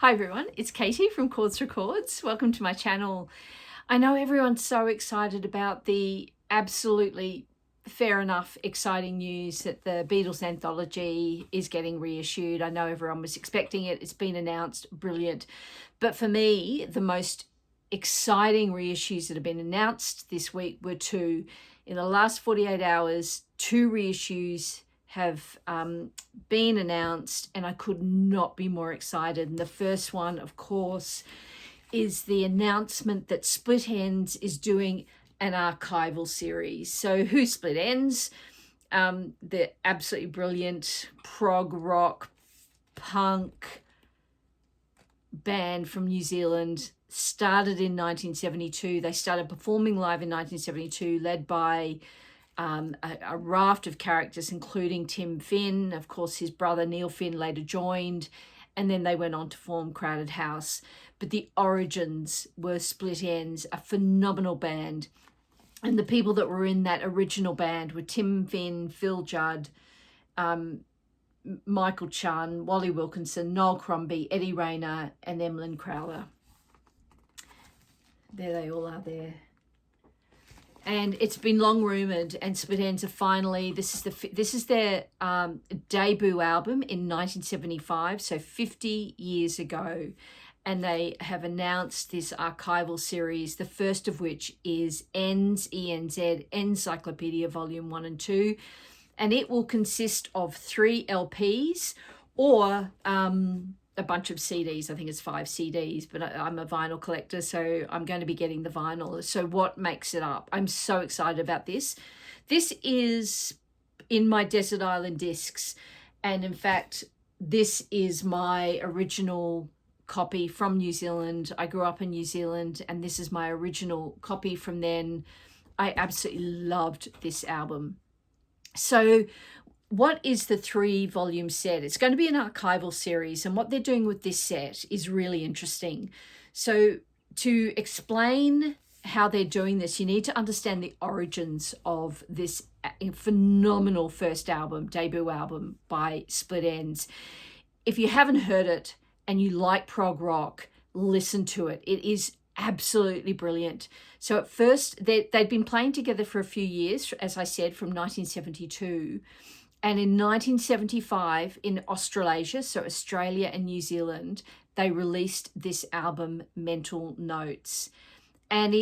Hi everyone, it's Katie from Chords Records. Welcome to my channel. I know everyone's so excited about the absolutely fair enough exciting news that the Beatles anthology is getting reissued. I know everyone was expecting it. It's been announced, brilliant. But for me, the most exciting reissues that have been announced this week were two. In the last 48 hours, two reissues have been announced, and I could not be more excited. And the first one, of course, is the announcement that Split Enz is doing an archival series. So who Split Enz? They're absolutely brilliant prog rock punk band from New Zealand, started in 1972. They started performing live in 1972, led by a raft of characters, including Tim Finn. Of course, his brother Neil Finn later joined, and then they went on to form Crowded House. But the origins were Split Enz, a phenomenal band. And the people that were in that original band were Tim Finn, Phil Judd, Michael Chun, Wally Wilkinson, Noel Crombie, Eddie Rayner, and Emlyn Crowther. There they all are there. And it's been long rumoured, and Split Enz are finally, this is their debut album in 1975, so 50 years ago, and they have announced this archival series, the first of which is Enz, E-N-Z, Encyclopedia Volume 1 and 2, and it will consist of 3 LPs or a bunch of CDs. I think it's 5 CDs, but I'm a vinyl collector, so I'm going to be getting the vinyl. So what makes it up? I'm so excited about this. This is in my Desert Island discs, and in fact, this is my original copy from New Zealand. I grew up in New Zealand, and this is my original copy from then. I absolutely loved this album. So what is the 3-volume set? It's going to be an archival series, and what they're doing with this set is really interesting. So to explain how they're doing this, you need to understand the origins of this phenomenal first album, debut album by Split Enz. If you haven't heard it and you like prog rock, listen to it. It is absolutely brilliant. So at first, they'd been playing together for a few years, as I said, from 1972. And in 1975, in Australasia, so Australia and New Zealand, they released this album, Mental Notes. And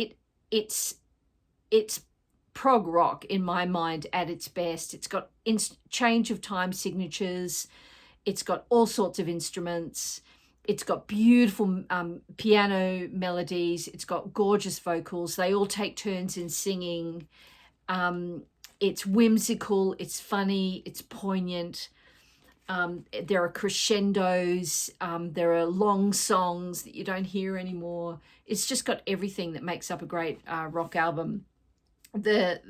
it's prog rock, in my mind, at its best. It's got change of time signatures. It's got all sorts of instruments. It's got beautiful piano melodies. It's got gorgeous vocals. They all take turns in singing. It's whimsical, it's funny, it's poignant. There are crescendos, there are long songs that you don't hear anymore. It's just got everything that makes up a great rock album. The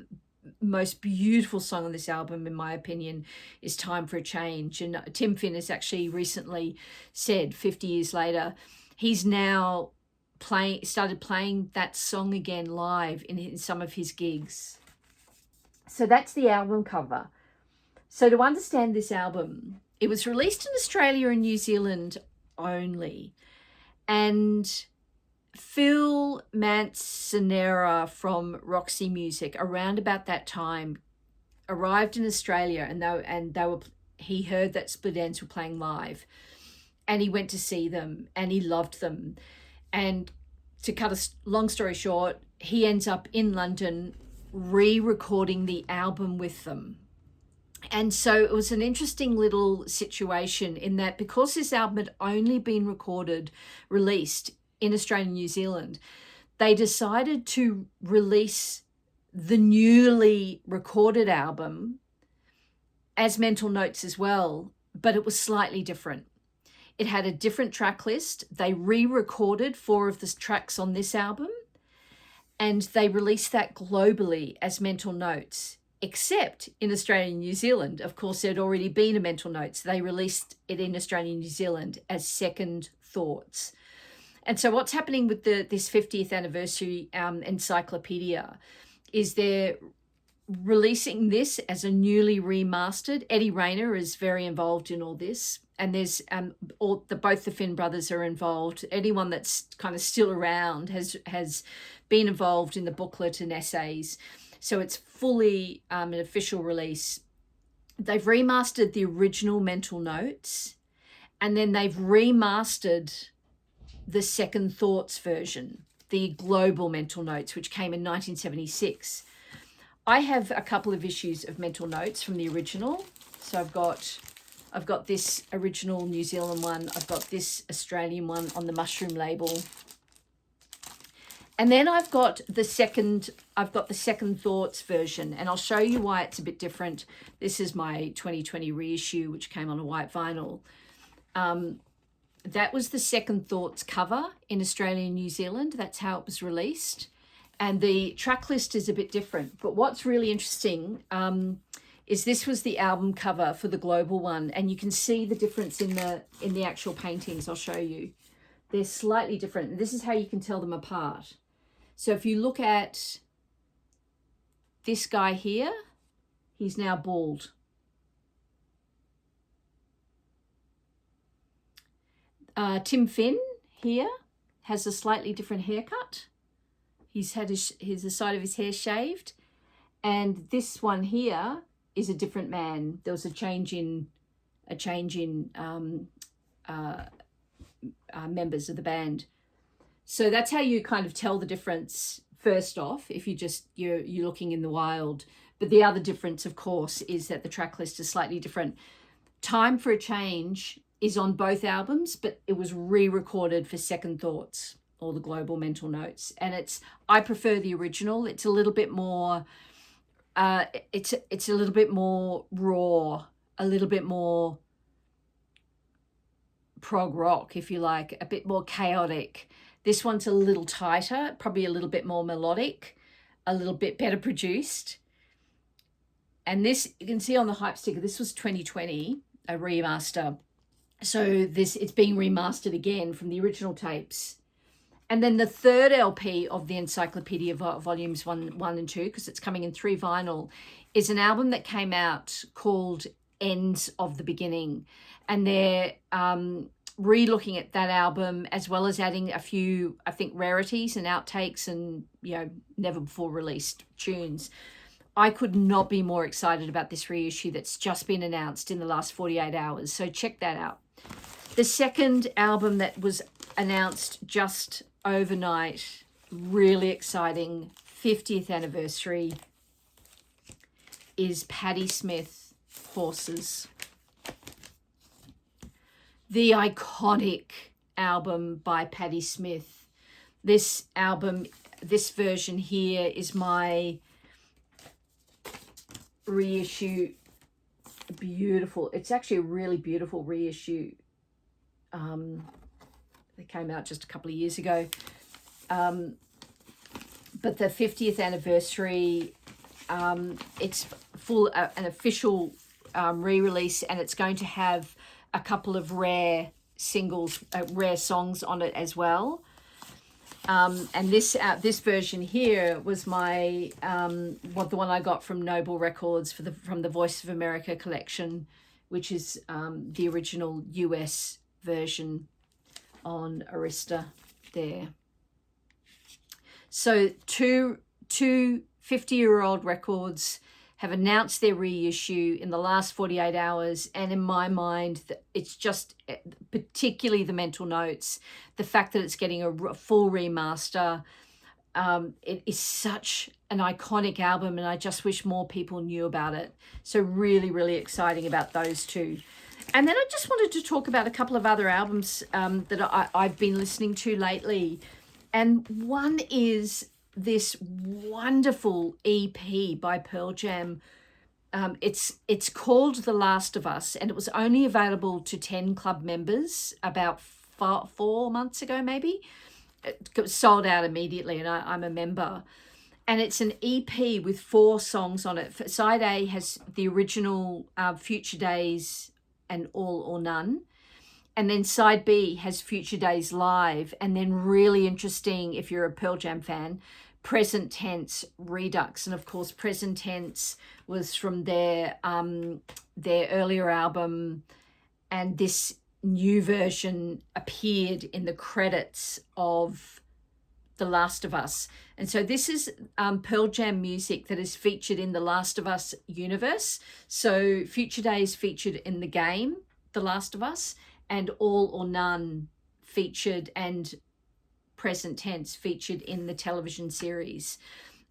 most beautiful song on this album, in my opinion, is Time for a Change. And Tim Finn has actually recently said, 50 years later, he's now started playing that song again live in some of his gigs. So that's the album cover. So to understand this album, it was released in Australia and New Zealand only. And Phil Manzanera from Roxy Music, around about that time, arrived in Australia, and he heard that Split Enz were playing live, and he went to see them, and he loved them. And to cut a long story short, he ends up in London re-recording the album with them. And so it was an interesting little situation in that, because this album had only been released in Australia and New Zealand, they decided to release the newly recorded album as Mental Notes as well, but it was slightly different. It had a different track list. They re-recorded 4 of the tracks on this album, and they released that globally as Mental Notes, except in Australia and New Zealand. Of course, there had already been a Mental Notes. They released it in Australia and New Zealand as Second Thoughts. And so what's happening with this 50th anniversary encyclopedia is they're releasing this as a newly remastered. Eddie Rayner is very involved in all this. and there's both the Finn brothers are involved. Anyone that's kind of still around has been involved in the booklet and essays. So it's fully an official release. They've remastered the original Mental Notes, and then they've remastered the Second Thoughts version, the global Mental Notes, which came in 1976. I have a couple of issues of Mental Notes from the original. So I've got this original New Zealand one. I've got this Australian one on the mushroom label. And then I've got the Second Thoughts version, and I'll show you why it's a bit different. This is my 2020 reissue, which came on a white vinyl. That was the Second Thoughts cover in Australia and New Zealand. That's how it was released. And the track list is a bit different. But what's really interesting is this was the album cover for the global one. And you can see the difference in the actual paintings. I'll show you. They're slightly different. This is how you can tell them apart. So if you look at this guy here, he's now bald. Tim Finn here has a slightly different haircut. He's had the side of his hair shaved. And this one here is a different man. There was a change in members of the band. So that's how you kind of tell the difference first off, if you're looking in the wild. But the other difference, of course, is that the track list is slightly different. Time for a Change is on both albums, but it was re-recorded for Second Thoughts, or the global Mental Notes. And I prefer the original. It's a little bit more it's a little bit more raw, a little bit more prog rock, if you like, a bit more chaotic. This one's a little tighter, probably a little bit more melodic, a little bit better produced. And this, you can see on the hype sticker, this was 2020, a remaster. So it's being remastered again from the original tapes. And then the third LP of the Encyclopedia volumes 1 and 2, because it's coming in 3 vinyl, is an album that came out called Ends of the Beginning. And they're re-looking at that album, as well as adding a few, I think, rarities and outtakes and, never before released tunes. I could not be more excited about this reissue that's just been announced in the last 48 hours. So check that out. The second album that was announced just overnight, really exciting, 50th anniversary, is Patti Smith Horses. The iconic album by Patti Smith. This album, this version here is my reissue. Beautiful. It's actually a really beautiful reissue. They came out just a couple of years ago. But the 50th anniversary, it's an official re-release, and it's going to have a couple of rare singles, rare songs on it as well. And this version here was the one I got from Noble Records from the Voice of America collection, which is the original US version on Arista there. So two 50-year-old records have announced their reissue in the last 48 hours. And in my mind, it's just, particularly the Mental Notes, the fact that it's getting a full remaster, it is such an iconic album, and I just wish more people knew about it. So really, really exciting about those two. And then I just wanted to talk about a couple of other albums that I've been listening to lately. And one is this wonderful EP by Pearl Jam. It's called The Last of Us, and it was only available to 10 club members about 4 months ago, maybe. It was sold out immediately, and I'm a member. And it's an EP with 4 songs on it. Side A has the original Future Days and All or None. And then side B has Future Days Live. And then really interesting, if you're a Pearl Jam fan, Present Tense Redux. And of course, Present Tense was from their earlier album, and this new version appeared in the credits of The Last of Us. And so this is Pearl Jam music that is featured in the Last of Us universe. So Future Day is featured in the game The Last of Us, and All or None featured, and present tense featured in the television series.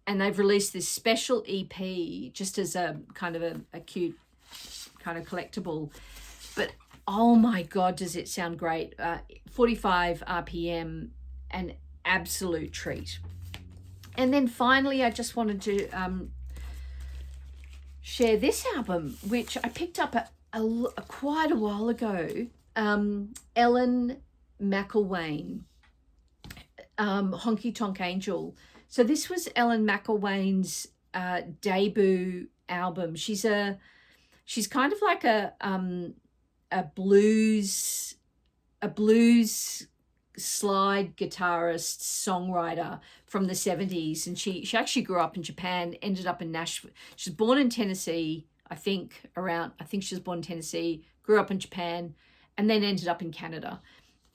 And they've released this special EP just as a kind of a cute kind of collectible. But oh my God, does it sound great. 45 RPM, an absolute treat. And then finally, I just wanted to share this album, which I picked up quite a while ago. Ellen McIlwaine, Honky Tonk Angel. So this was Ellen McIlwaine's debut album. She's kind of like a blues slide guitarist, songwriter from the 70s, and she actually grew up in Japan, ended up in Nashville. She was born in Tennessee, I think she was born in Tennessee, grew up in Japan, and then ended up in Canada.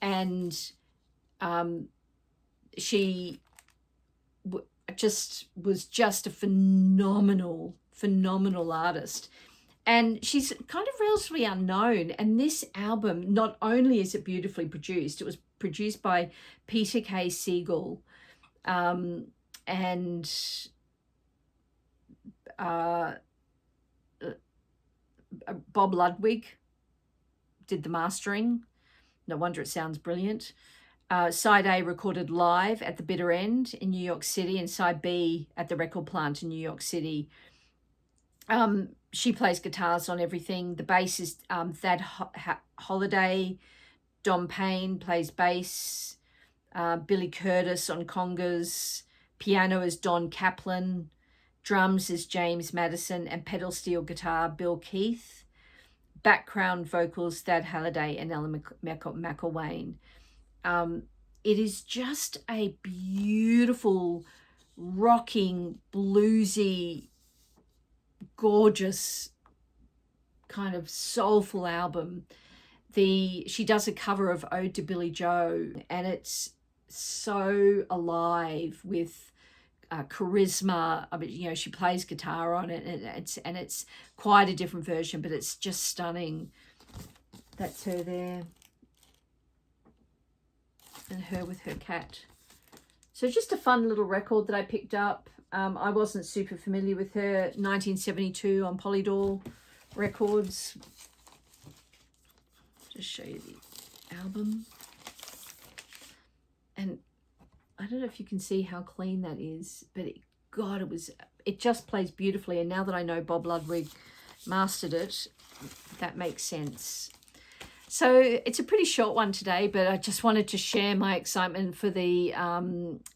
And she was just a phenomenal artist. And she's kind of relatively unknown. And this album, not only is it beautifully produced, it was produced by Peter K. Siegel, and Bob Ludwig did the mastering. No wonder it sounds brilliant. Side A recorded live at the Bitter End in New York City, and Side B at the Record Plant in New York City. She plays guitars on everything. The bass is Thad Holiday. Dom Payne plays bass. Billy Curtis on congas. Piano is Don Kaplan. Drums is James Madison, and pedal steel guitar Bill Keith. Background vocals Thad Halliday and Ellen McIlwaine. It is just a beautiful, rocking, bluesy, gorgeous, kind of soulful album. She does a cover of Ode to Billy Joe, and it's so alive with charisma. I mean, she plays guitar on it, and it's quite a different version, but it's just stunning. That's her there, and her with her cat. So just a fun little record that I picked up. I wasn't super familiar with her. 1972 on Polydor Records. Just show you the album. And I don't know if you can see how clean that is, but it just plays beautifully. And now that I know Bob Ludwig mastered it, that makes sense. So it's a pretty short one today, but I just wanted to share my excitement for the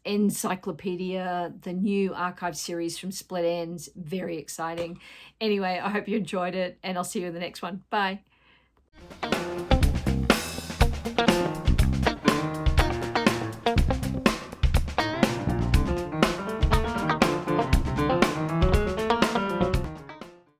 Encyclopedia, the new archive series from Split Enz. Very exciting. Anyway, I hope you enjoyed it, and I'll see you in the next one. Bye.